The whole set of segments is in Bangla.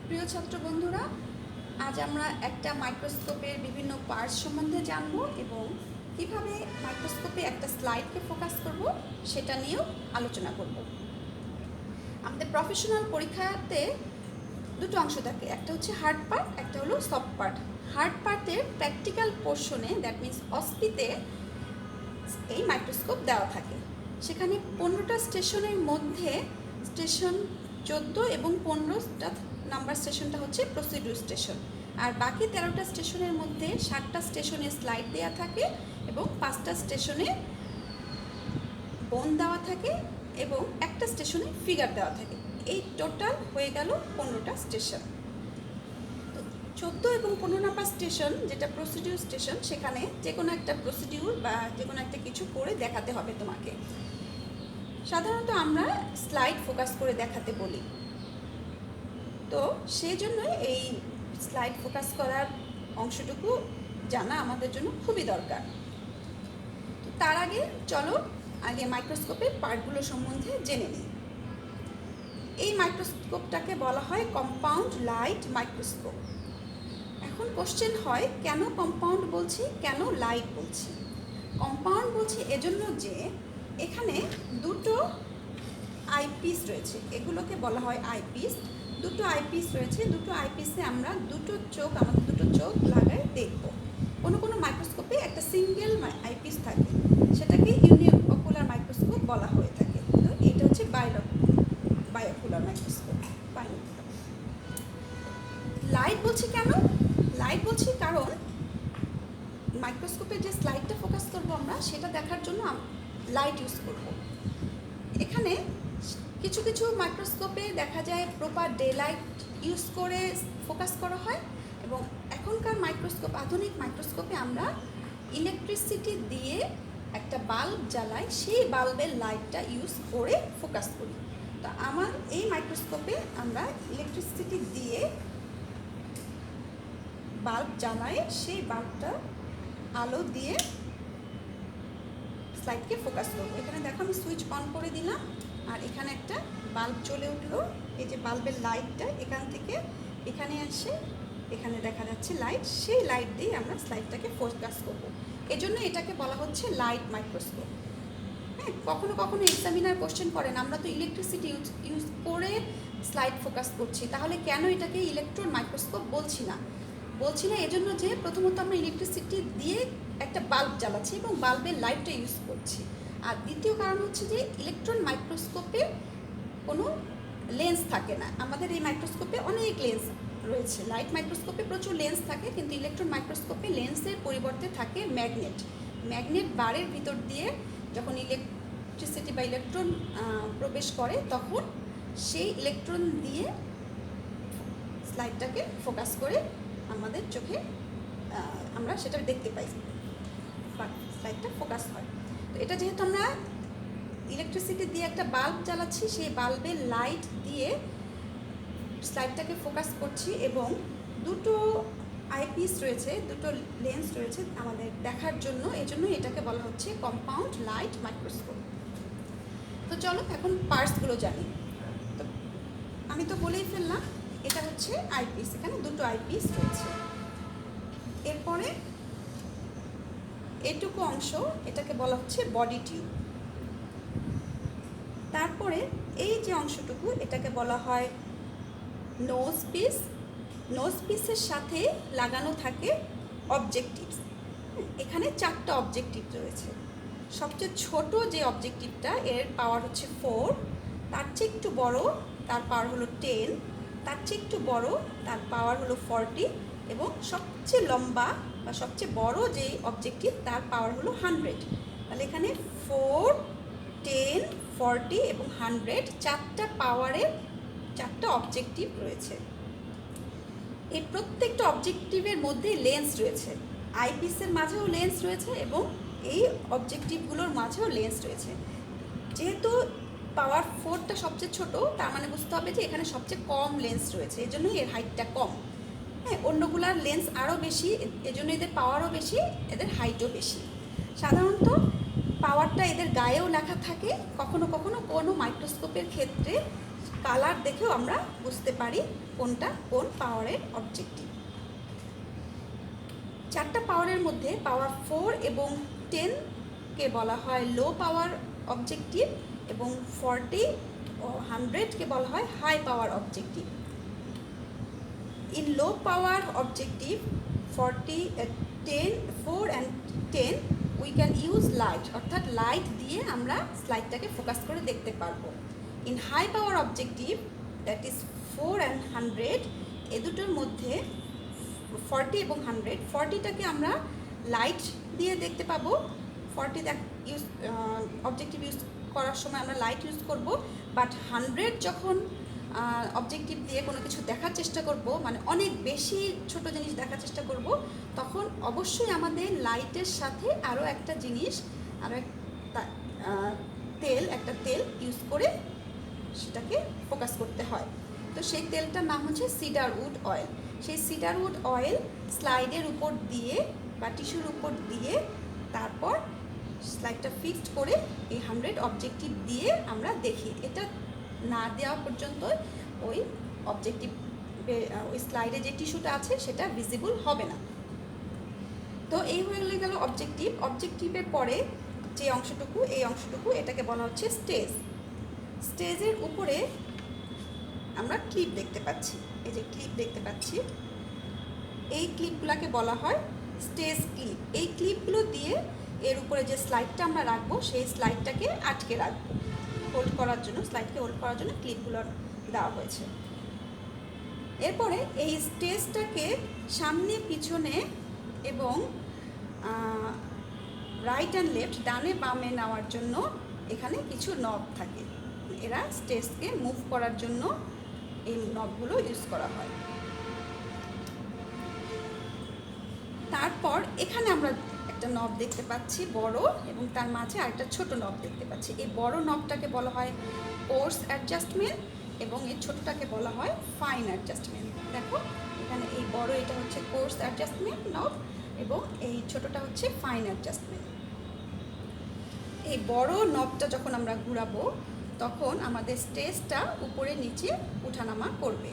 প্রিয় ছাত্র বন্ধুরা, আজ আমরা একটা মাইক্রোস্কোপের বিভিন্ন পার্টস সম্বন্ধে জানব এবং কিভাবে মাইক্রোস্কোপে একটা স্লাইডকে ফোকাস করব সেটা নিয়েও আলোচনা করব। আমাদের প্রফেশনাল পরীক্ষাতে দুটো অংশ থাকে, একটা হচ্ছে হার্ড পার্ট, একটা হলো সফট পার্ট। হার্ড পার্টের প্র্যাকটিক্যাল পোর্শনে, দ্যাট মিনস অস্পিতে, এই মাইক্রোস্কোপ দেওয়া থাকে। সেখানে 15টা স্টেশনের মধ্যে স্টেশন 14 এবং 15টা নাম্বার স্টেশনটা হচ্ছে প্রসিডিউর স্টেশন, আর বাকি 13টা স্টেশনের মধ্যে 7টা স্টেশনে স্লাইড দেওয়া থাকে এবং 5টা স্টেশনে বোন দেওয়া থাকে এবং একটা স্টেশনে ফিগার দেওয়া থাকে। এই টোটাল হয়ে গেল 15টা স্টেশন। তো 14 এবং 15 নাম্বার স্টেশন, যেটা প্রসিডিউর স্টেশন, সেখানে যে কোনো একটা প্রসিডিউর বা যে কোনো একটা কিছু করে দেখাতে হবে তোমাকে। সাধারণত আমরা স্লাইড ফোকাস করে দেখাতে বলি, তো সেই জন্য এই স্লাইড ফোকাস করার অংশটুকু জানা আমাদের জন্য খুবই দরকার। তো তার আগে চলো আগে মাইক্রোস্কোপের পার্টগুলো সম্বন্ধে জেনে নিই। এই মাইক্রোস্কোপটাকে বলা হয় কম্পাউন্ড লাইট মাইক্রোস্কোপ। এখন কোশ্চেন হয়, কেন কম্পাউন্ড বলছি, কেন লাইট বলছি? কম্পাউন্ড বলছি এজন্য যে এখানে দুটো আইপিস রয়েছে, এগুলোকে বলা হয় আইপিস। দুটো আইপিস রয়েছে, দুটো আইপিসে আমরা আমাদের দুটো চোখ লাগায় দেখব। কোনো কোনো মাইক্রোস্কোপে একটা সিঙ্গেল আইপিস থাকে, সেটাকে ইউনিঅকুলার মাইক্রোস্কোপ বলা হয়ে থাকে। তো এটা হচ্ছে বায়োকুলার মাইক্রোস্কোপ। লাইট বলছি কেন? লাইট বলছি কারণ মাইক্রোস্কোপে যে স্লাইডটা ফোকাস করব আমরা, সেটা দেখার জন্য লাইট ইউজ করব। এখানে কিছু কিছু মাইক্রোস্কোপে দেখা যায় প্রপার ডে লাইট ইউজ করে ফোকাস করা হয়, এবং এখনকার মাইক্রোস্কোপ, আধুনিক মাইক্রোস্কোপে আমরা ইলেকট্রিসিটি দিয়ে একটা বাল্ব জ্বালাই, সেই বাল্বের লাইটটা ইউজ করে ফোকাস করি। তো আমার এই মাইক্রোস্কোপে আমরা ইলেকট্রিসিটি দিয়ে বাল্ব জ্বালাই, সেই বাল্বটা আলো দিয়ে স্লাইডকে ফোকাস করবো। এখানে দেখো আমি সুইচ অন করে দিলাম, আর এখানে একটা বাল্ব জ্বলে উঠলো। এই যে বাল্বের লাইটটা এখান থেকে এখানে আসে, এখানে দেখা যাচ্ছে লাইট, সেই লাইট দিয়ে আমরা স্লাইডটাকে ফোকাস করব। এজন্য এটাকে বলা হচ্ছে লাইট মাইক্রোস্কোপ। হ্যাঁ, কখনো কখনো এক্সামিনার কোশ্চেন করেন, আমরা তো ইলেকট্রিসিটি ইউজ করে স্লাইড ফোকাস করছি, তাহলে কেন এটাকে ইলেকট্রন মাইক্রোস্কোপ বলছি না? এজন্য যে প্রথমত আমরা ইলেকট্রিসিটি দিয়ে একটা বাল্ব জ্বালাচ্ছি এবং বাল্বের লাইটটা ইউজ করছি। আর দ্বিতীয় কারণ হচ্ছে যে ইলেকট্রন মাইক্রোস্কোপে কোনো লেন্স থাকে না। আমাদের এই মাইক্রোস্কোপে অনেক লেন্স রয়েছে। লাইট মাইক্রোস্কোপে প্রচুর লেন্স থাকে, কিন্তু ইলেকট্রন মাইক্রোস্কোপে লেন্সের পরিবর্তে থাকে ম্যাগনেট বারের ভিতর দিয়ে যখন ইলেকট্রিসিটি বা ইলেকট্রন প্রবেশ করে, তখন সেই ইলেকট্রন দিয়ে স্লাইডটাকে ফোকাস করে আমাদের চোখে আমরা সেটা দেখতে পাই, স্লাইডটা ফোকাস হয়। তো এটা যেহেতু আমরা ইলেকট্রিসিটি দিয়ে একটা বাল্ব জ্বালাচ্ছি, সেই বাল্বের লাইট দিয়ে স্লাইডটাকে ফোকাস করছি, এবং দুটো আইপিস রয়েছে, দুটো লেন্স রয়েছে আমাদের দেখার জন্য, এজন্য এটাকে বলা হচ্ছে কম্পাউন্ড লাইট মাইক্রোস্কোপ। তো চলো এখন পার্টসগুলো জানি। তো আমি তো বলেই ফেললাম, এটা হচ্ছে আইপিস, এখানে দুটো আইপিস রয়েছে। এরপরে এটুকু অংশ, এটাকে বলা হচ্ছে বডি টিউব। তারপরে এই যে অংশটুকু, এটাকে বলা হয় নোজ পিস। নোজ পিসের সাথে লাগানো থাকে অবজেক্টিভ। এখানে 4টা অবজেক্টিভ রয়েছে। সবচেয়ে ছোট যে অবজেক্টিভটা, এর পাওয়ার হচ্ছে 4, তার চেয়ে একটু বড়, তার পাওয়ার হলো 10, তার চেয়ে একটু বড়, তার পাওয়ার হলো 40, এবং সবচেয়ে লম্বা বা সবচেয়ে বড় যেই অবজেক্টিভ, তার পাওয়ার হলো 100। তাহলে এখানে 4, 10, 40 এবং 100, 4টা পাওয়ারের 4টা অবজেক্টিভ রয়েছে। এই প্রত্যেকটা অবজেক্টিভের মধ্যে লেন্স রয়েছে, আইপিসের মাঝেও লেন্স রয়েছে এবং এই অবজেক্টিভগুলোর মাঝেও লেন্স রয়েছে। যেহেতু পাওয়ার 4টা সবচেয়ে ছোট, তার মানে বুঝতে হবে যে এখানে সবচেয়ে কম লেন্স রয়েছে, এজন্যই এর হাইটটা কম। হ্যাঁ, অন্যগুলার লেন্স আরও বেশি, এজন্য এদের পাওয়ারও বেশি, এদের হাইটও বেশি। সাধারণত পাওয়ারটা এদের গায়েও লেখা থাকে, কখনো কখনো কোনো মাইক্রোস্কোপের ক্ষেত্রে কালার দেখেও আমরা বুঝতে পারি কোনটা কোন পাওয়ারের অবজেক্টিভ। 4টা পাওয়ারের মধ্যে পাওয়ার 4 এবং 10কে বলা হয় লো পাওয়ার অবজেক্টিভ এবং 40 ও 100কে বলা হয় high power objective. In low power objective 4 and 10 we can use light, অর্থাৎ লাইট দিয়ে আমরা স্লাইডটাকে ফোকাস করে দেখতে পারবো। In high power objective that is 4 and 100, এ দুটোর মধ্যে 40 এবং 100, 40টাকে আমরা লাইট দিয়ে দেখতে পাবো। 40 ইউজ অবজেক্টিভ ইউজ করার সময় আমরা লাইট ইউজ করব, বাট 100 যখন অবজেক্টিভ দিয়ে কোনো কিছু দেখার চেষ্টা করব, মানে অনেক বেশি ছোট জিনিস দেখার চেষ্টা করব, তখন অবশ্যই আমাদের লাইটের সাথে আরও একটা জিনিস, আরও একটা তেল ইউজ করে সেটাকে ফোকাস করতে হয়। তো সেই তেলটার নাম হচ্ছে সিডার উড অয়েল। সেই সিডার উড অয়েল স্লাইডের উপর দিয়ে বা টিস্যুর উপর দিয়ে তারপর স্লাইডটা ফিক্সড করে এই 100 অবজেক্টিভ দিয়ে আমরা দেখি। এটা না দেওয়া পর্যন্ত ওই অবজেক্টিভ ওই স্লাইডে যে টিস্যুটা আছে সেটা ভিজিবল হবে না। তো এই হয়ে গেল অবজেক্টিভ। অবজেক্টিভের পরে যে অংশটুকু, এই অংশটুকু এটাকে বলা হচ্ছে স্টেজ। স্টেজের উপরে আমরা ক্লিপ দেখতে পাচ্ছি, এই যে ক্লিপ দেখতে পাচ্ছি, এই ক্লিপগুলোকে বলা হয় স্টেজ ক্লিপ। এই ক্লিপগুলো দিয়ে এর উপরে যে স্লাইডটা আমরা রাখবো সেই স্লাইডটাকে আটকে রাখবো, হোল্ড করার জন্য, স্লাইডকে হোল্ড করার জন্য ক্লিপগুলো দেওয়া হয়েছে। এরপরে এই স্টেজটাকে সামনে পিছনে এবং রাইট অ্যান্ড লেফট, ডানে বামে নেওয়ার জন্য এখানে কিছু নব থাকে। এরা স্টেজকে মুভ করার জন্য এই নবগুলো ইউজ করা হয়। তারপর এখানে আমরা একটা নব দেখতে পাচ্ছি বড়, এবং তার মাঝে আরেকটা ছোট নব দেখতে পাচ্ছি। এই বড় নবটাকে বলা হয় কোর্স অ্যাডজাস্টমেন্ট এবং এই ছোটটাকে বলা হয় ফাইন অ্যাডজাস্টমেন্ট। দেখো এখানে এই বড়, এটা হচ্ছে কোর্স অ্যাডজাস্টমেন্ট নব এবং এই ছোটটা হচ্ছে ফাইন অ্যাডজাস্টমেন্ট। এই বড় নবটা যখন আমরা ঘুরাবো তখন আমাদের স্টেজটা উপরে নিচে উঠানামা করবে।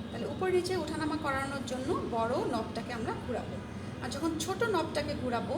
তাহলে উপরে নিচে উঠানামা করানোর জন্য বড় নবটাকে আমরা ঘুরাবো। আর যখন ছোট নবটাকে ঘুরাবো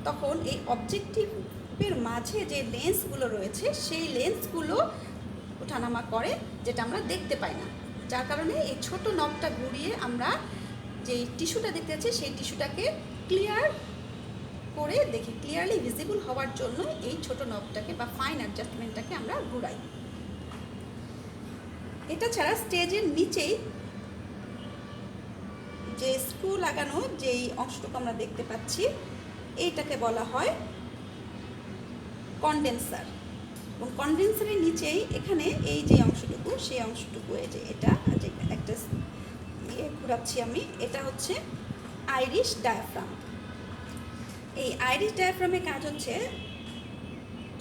তখন এই অবজেক্টিভের মাঝে যে লেন্সগুলো রয়েছে সেই লেন্সগুলো ওঠানামা করে, যেটা আমরা দেখতে পাই না। যার কারণে এই ছোট নবটা ঘুরিয়ে আমরা যে টিস্যুটা দেখতে পাচ্ছি সেই টিস্যুটাকে ক্লিয়ার করে দেখি, ক্লিয়ারলি ভিজিবল হওয়ার জন্য এই ছোট নবটাকে বা ফাইন অ্যাডজাস্টমেন্টটাকে আমরা ঘুরাই। এটা ছাড়া স্টেজের নিচেই যে স্ক্রু লাগানো যেই অংশটুকু আমরা দেখতে পাচ্ছি এইটাকে বলা হয় কন্ডেন্সার। এবং কন্ডেন্সারের নিচেই এখানে এই যে অংশটুকু, সেই অংশটুকু এই যে এটা যে একটা ঘুরাচ্ছি আমি, এটা হচ্ছে আইরিশ ডায়াফ্রাম। এই আইরিশ ডায়াফ্রামের কাজ হচ্ছে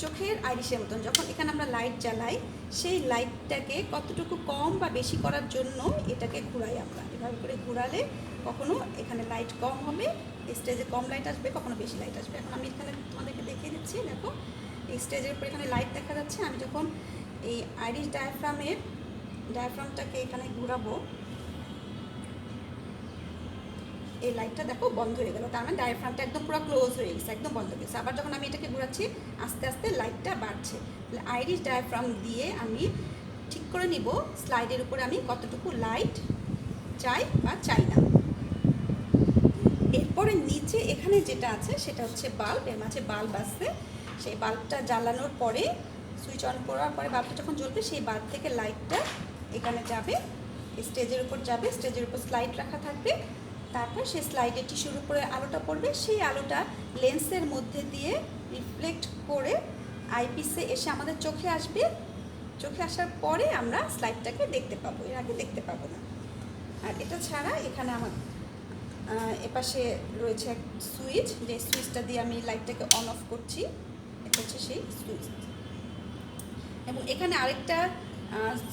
চোখের আইরিশের মতন। যখন এখানে আমরা লাইট জ্বালাই সেই লাইটটাকে কতটুকু কম বা বেশি করার জন্য এটাকে ঘুরাই আমরা। এভাবে করে ঘুরালে কখনো এখানে লাইট কম হবে, স্টেজে কম লাইট আসবে, কখনো বেশি লাইট আসবে। এখন আমি এখানে তোমাদেরকে দেখিয়ে দিচ্ছি। দেখো এই স্টেজের উপর এখানে লাইট দেখা যাচ্ছে। আমি যখন এই আইরিশ ডায়াফ্রামটাকে এখানে ঘুরাবো, এই লাইটটা দেখো বন্ধ হয়ে গেল, তার মানে ডায়াফ্রামটা একদম পুরো ক্লোজ হয়ে গেছে, একদম বন্ধ হয়ে গেছে। আবার যখন আমি এটাকে ঘুরাচ্ছি আস্তে আস্তে লাইটটা বাড়ছে। তাহলে আইরিশ ডায়াফ্রাম দিয়ে আমি ঠিক করে নিব স্লাইডের উপরে আমি কতটুকু লাইট চাই বা চাই না। এরপরে নিচে এখানে যেটা আছে সেটা হচ্ছে বাল্ব। এর মাঝে বাল্ব আছে, সেই বাল্বটা জ্বালানোর পরে সুইচ অন করার পরে বাল্বটা যখন জ্বলবে সেই বাল্ব থেকে লাইটটা এখানে যাবে, স্টেজের উপর যাবে, স্টেজের উপর স্লাইড রাখা থাকবে। তারপর সেই স্লাইডে টিস্যুর উপরে আলোটা পড়বে, সেই আলোটা লেন্সের মধ্যে দিয়ে রিফ্লেক্ট করে আইপিসে এসে আমাদের চোখে আসবে। চোখে আসার পরে আমরা স্লাইডটাকে দেখতে পাবো, এর আগে দেখতে পাবো না। আর এটা ছাড়া এখানে আমার এপাশে রয়েছে এক সুইচ, যে সুইচটা দিয়ে আমি লাইটটাকে অন অফ করছি, এটা হচ্ছে সেই সুইচ। এবং এখানে আরেকটা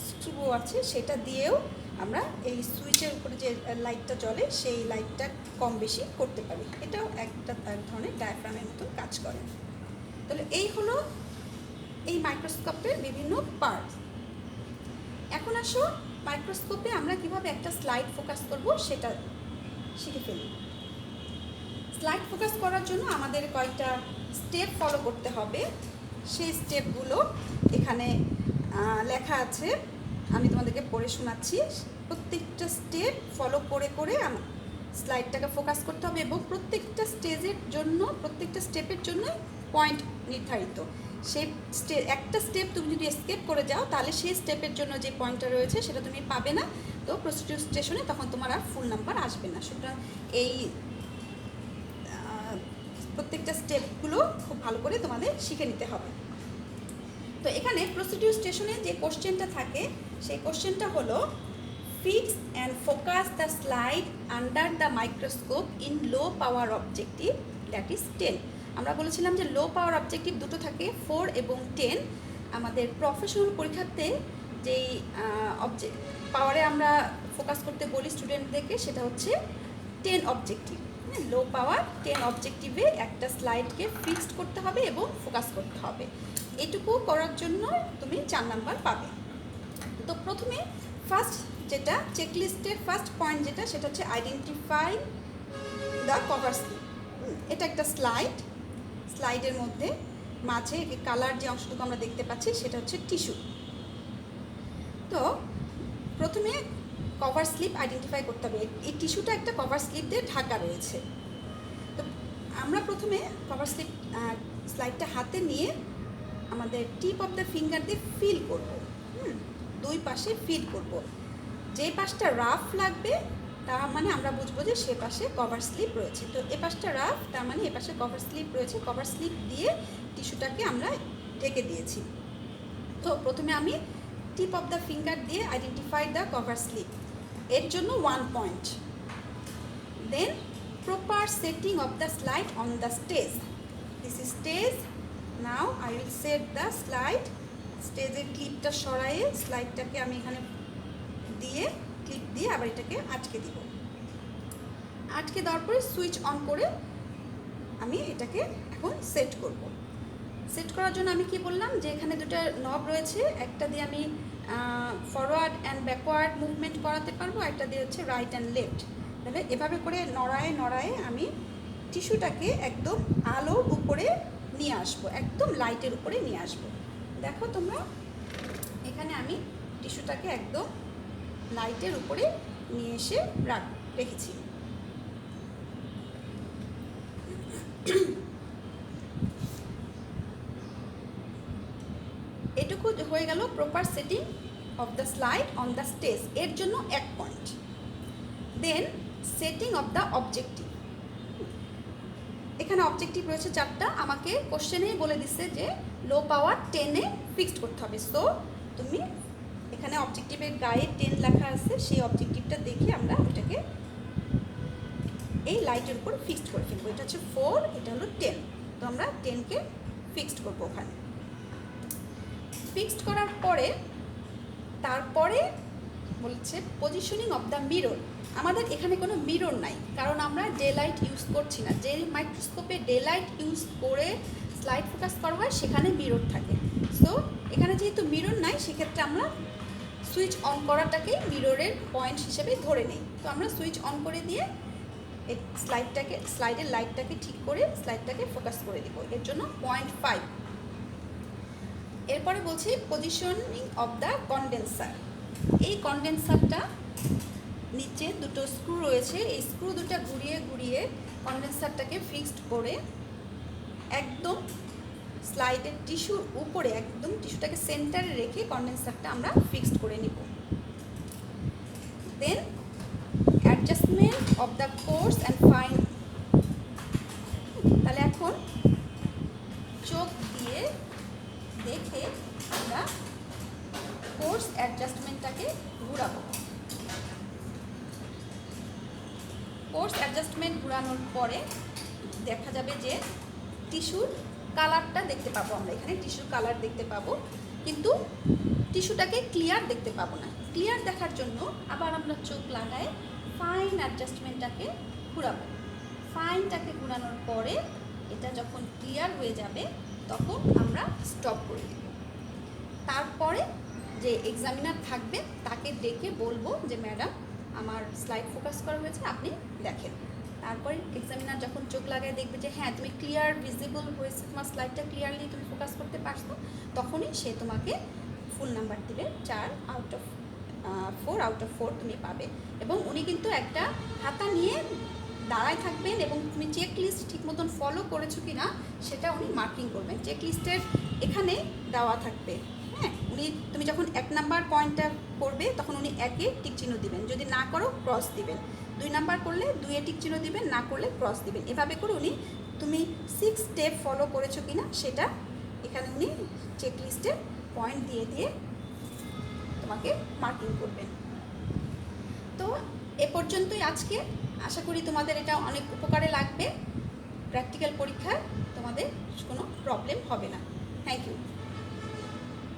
স্ক্রু আছে, সেটা দিয়েও আমরা এই সুইচের উপরে যে লাইটটা জ্বলে সেই লাইটটা কম বেশি করতে পারি। এটাও এক ধরনের ডায়াফ্রামের মতো কাজ করে। তাহলে এই হলো এই মাইক্রোস্কোপের বিভিন্ন পার্ট। এখন আসো মাইক্রোস্কোপে আমরা কিভাবে একটা স্লাইড ফোকাস করব সেটা শিখে ফেলি। স্লাইড ফোকাস করার জন্য আমাদের কয়েকটা স্টেপ ফলো করতে হবে। সেই স্টেপগুলো এখানে লেখা আছে, আমি তোমাদেরকে পড়ে শোনাচ্ছি। প্রত্যেকটা স্টেপ ফলো করে করে স্লাইডটাকে ফোকাস করতে হবে এবং প্রত্যেকটা স্টেপের জন্য পয়েন্ট নির্ধারিত। সেই একটা স্টেপ তুমি যদি স্কিপ করে যাও তাহলে সেই স্টেপের জন্য যে পয়েন্টটা রয়েছে সেটা তুমি পাবে না, তো প্রসিডিউর স্টেশনে তখন তোমার আর ফুল নাম্বার আসবে না। সুতরাং এই প্রত্যেকটা স্টেপগুলো খুব ভালো করে তোমাদের শিখে নিতে হবে। তো এখানে প্রসিডিউর স্টেশনে যে কোশ্চেনটা থাকে সেই কোশ্চেনটা হলো fix and focus the slide under the microscope in low power objective that is 10। আমরা বলেছিলাম যে লো পাওয়ার অবজেক্টিভ দুটো থাকে, 4 এবং 10। আমাদের প্রফেশনাল পরীক্ষাতে যেই পাওয়ারে আমরা ফোকাস করতে বলি স্টুডেন্টদেরকে সেটা হচ্ছে 10 অবজেক্টিভ। লো পাওয়ার 10 অবজেক্টিভে একটা স্লাইডকে ফিক্সড করতে হবে এবং ফোকাস করতে হবে। এটুকু করার জন্য তুমি 4 নাম্বার পাবে। তো প্রথমে ফার্স্ট যেটা চেকলিস্টের ফার্স্ট পয়েন্ট যেটা সেটা হচ্ছে আইডেন্টিফাই দ্য কভার স্লিপ। এটা একটা স্লাইডের মধ্যে মাঝে কালার যে অংশটুকু আমরা দেখতে পাচ্ছি সেটা হচ্ছে টিস্যু। তো প্রথমে কভার স্লিপ আইডেন্টিফাই করতে হবে। এই টিস্যুটা একটা কভার স্লিপ দিয়ে ঢাকা রয়েছে। তো আমরা প্রথমে কভার স্লাইডটা হাতে নিয়ে আমাদের টিপ অফ দ্য ফিঙ্গার দিয়ে ফিল করব। দুই পাশে ফিল করব। যে পাশটা রাফ লাগবে তার মানে আমরা বুঝবো যে সে পাশে কভার স্লিপ রয়েছে। তো এ পাশটা রাফ, তার মানে এ পাশে কভার স্লিপ রয়েছে। কভার স্লিপ দিয়ে টিস্যুটাকে আমরা ঢেকে দিয়েছি। তো প্রথমে আমি টিপ অফ দ্য ফিঙ্গার দিয়ে আইডেন্টিফাই দ্য কভার স্লিপ, এর জন্য 1 point. Then proper setting of the slide on the stage. This is stage. Now I will set the slide. স্টেজের ক্লিপটা সরাইয়ে স্লাইডটাকে আমি এখানে দিয়ে ক্লিপ দিয়ে আবার এটাকে আটকে দিব। আটকে দেওয়ার পরে সুইচ অন করে আমি এটাকে এখন সেট করব। সেট করার জন্য আমি কি বললাম যে এখানে দুটো নব রয়েছে, একটা দিয়ে আমি ফরওয়ার্ড অ্যান্ড ব্যাকওয়ার্ড মুভমেন্ট করাতে পারবো, একটা দিয়ে হচ্ছে রাইট অ্যান্ড লেফট। তাহলে এভাবে করে নড়ায়ে আমি টিস্যুটাকে একদম আলোর উপরে নিয়ে আসবো, একদম লাইটের উপরে নিয়ে আসবো। দেখো তোমরা এখানে আমি টিস্যুটাকে একদম লাইটের উপরে নিয়ে এসে রেখেছি। এটুকু হয়ে গেল proper setting of the slide on the stage, এর জন্য 1 point. Then setting of the objective. এখানে অবজেক্টিভ রয়েছে 4টা। আমাকে কোশ্চেনেই বলে দিচ্ছে যে লো পাওয়ার 10-এ ফিক্সড করতে হবে। সো তুমি এখানে অবজেক্টিভের গায়ে 10 লেখা আছে, সেই অবজেক্টিভটা দেখে আমরা এটাকে এই লাইটের উপর ফিক্সড করে ফেলবো। এটা হচ্ছে 4, এটা হলো 10। তো আমরা 10-কে ফিক্সড করবো ওখানে। ফিক্সড করার পরে তারপরে বলছে পজিশনিং অফ দ্য মিরর। আমাদের এখানে কোনো মিরর নাই, কারণ আমরা ডে লাইট ইউজ করছি না। যে মাইক্রোস্কোপে ডে লাইট ইউজ করে স্লাইড ফোকাস করা হয় সেখানে মিরর থাকে। সো এখানে যেহেতু মিরর নাই সেক্ষেত্রে আমরা সুইচ অন করাটাকে মিররের পয়েন্ট হিসেবে ধরে নেই। তো আমরা সুইচ অন করে দিয়ে এই স্লাইডের লাইটটাকে ঠিক করে স্লাইডটাকে ফোকাস করে দেবো, এর জন্য 0.5। এরপরে বলছি পজিশনিং অফ দ্য কন্ডেন্সার। এই কন্ডেন্সারটা নিচে দুটো স্ক্রু রয়েছে, এই স্ক্রু দুটো ঘুরিয়ে কন্ডেন্সারটাকে ফিক্সড করে একদম স্লাইডের টিস্যুর উপরে একদম টিস্যুটাকে সেন্টারে রেখে কন্ডেন্সারটা আমরা ফিক্সড করে নিব। Then adjustment of the course and fine. তাহলে এখন চোখ দিয়ে দেখে আমরা কোর্স অ্যাডজাস্টমেন্টটাকে ঘুরাবো। কোর্স অ্যাডজাস্টমেন্ট ঘুরানোর পরে দেখা যাবে যে টিস্যুর কালারটা দেখতে পাবো। আমরা এখানে টিস্যুর কালার দেখতে পাবো, কিন্তু টিস্যুটাকে ক্লিয়ার দেখতে পাবো না। ক্লিয়ার দেখার জন্য আবার আমরা চোখ লাগায় ফাইন অ্যাডজাস্টমেন্টটাকে ঘুরাবো। ফাইনটাকে ঘুরানোর পরে এটা যখন ক্লিয়ার হয়ে যাবে তখন আমরা স্টপ করে দেব। তারপরে যে এক্সামিনার থাকবে তাকে ডেকে বলবো যে ম্যাডাম আমার স্লাইড ফোকাস করা হয়েছে, আপনি দেখেন। তারপরে এক্সামিনার যখন চোখ লাগায় দেখবে যে হ্যাঁ তুমি ক্লিয়ার ভিজিবল হয়েছে, তোমার স্লাইডটা ক্লিয়ারলি তুমি ফোকাস করতে পারছো, তখনই সে তোমাকে ফুল নাম্বার দিবে, 4 আউট অফ 4 তুমি পাবে। এবং উনি কিন্তু একটা খাতা নিয়ে দাঁড়ায় থাকবেন এবং তুমি চেক লিস্ট ঠিক মতন ফলো করেছো কি না সেটা উনি মার্কিং করবেন। চেক লিস্টের এখানে দেওয়া থাকবে, হ্যাঁ। তুমি যখন 1 নাম্বার পয়েন্টটা করবে তখন উনি 1-এ টিক চিহ্ন দিবেন, যদি না করো ক্রস দিবেন। 2 নাম্বার করলে 2-এ টিক চিহ্ন দিবেন, না করলে ক্রস দিবেন। এভাবে করে উনি তুমি 6 স্টেপ ফলো করেছো কি না সেটা এখানে উনি চেক লিস্টে পয়েন্ট দিয়ে দিয়ে তোমাকে মার্কিং করবেন। তো এ পর্যন্তই আজকে। আশা করি তোমাদের এটা অনেক উপকারে লাগবে। প্র্যাকটিক্যাল পরীক্ষায় তোমাদের কোনো প্রবলেম হবে না। Thank you.